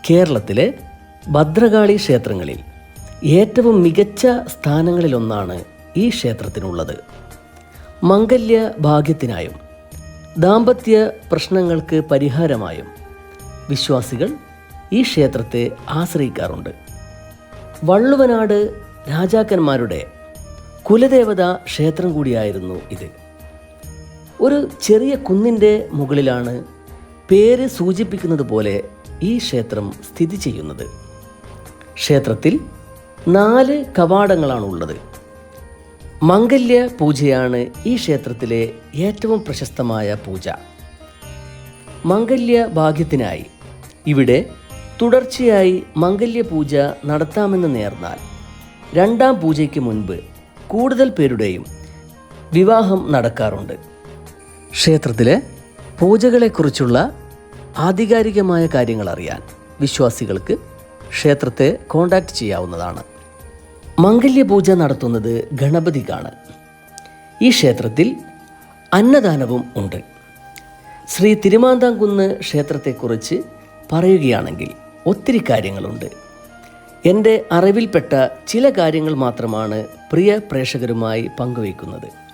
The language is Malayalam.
കേരളത്തിലെ ഭദ്രകാളി ക്ഷേത്രങ്ങളിൽ ഏറ്റവും മികച്ച സ്ഥാനങ്ങളിലൊന്നാണ് ഈ ക്ഷേത്രത്തിനുള്ളത്. മംഗല്യ ഭാഗ്യത്തിനായും ദാമ്പത്യ പ്രശ്നങ്ങൾക്ക് പരിഹാരമായും വിശ്വാസികൾ ഈ ക്ഷേത്രത്തെ ആശ്രയിക്കാറുണ്ട്. വള്ളുവനാട് രാജാക്കന്മാരുടെ കുലദേവതാ ക്ഷേത്രം കൂടിയായിരുന്നു ഇത്. ഒരു ചെറിയ കുന്നിൻ്റെ മുകളിലാണ് പേര് സൂചിപ്പിക്കുന്നത് പോലെ ഈ ക്ഷേത്രം സ്ഥിതി ചെയ്യുന്നത്. ക്ഷേത്രത്തിൽ 4 കവാടങ്ങളാണുള്ളത്. മംഗല്യ പൂജയാണ് ഈ ക്ഷേത്രത്തിലെ ഏറ്റവും പ്രശസ്തമായ പൂജ. മംഗല്യ ഭാഗ്യത്തിനായി ഇവിടെ തുടർച്ചയായി മംഗല്യ പൂജ നടത്താമെന്ന് നേർന്നാൽ 2ാം പൂജയ്ക്ക് മുൻപ് കൂടുതൽ പേരുടെയും വിവാഹം നടക്കാറുണ്ട്. ക്ഷേത്രത്തിലെ പൂജകളെക്കുറിച്ചുള്ള ആധികാരികമായ കാര്യങ്ങൾ അറിയാൻ വിശ്വാസികൾക്ക് ക്ഷേത്രത്തെ കോൺടാക്റ്റ് ചെയ്യാവുന്നതാണ്. മംഗല്യപൂജ നടത്തുന്നത് ഗണപതിക്കാണ്. ഈ ക്ഷേത്രത്തിൽ അന്നദാനവും ഉണ്ട്. ശ്രീ തിരുമാന്താംകുന്ന് ക്ഷേത്രത്തെക്കുറിച്ച് പറയുകയാണെങ്കിൽ ഒത്തിരി കാര്യങ്ങളുണ്ട്. എൻ്റെ അറിവിൽപ്പെട്ട ചില കാര്യങ്ങൾ മാത്രമാണ് പ്രിയ പ്രേക്ഷകരുമായി പങ്കുവയ്ക്കുന്നത്.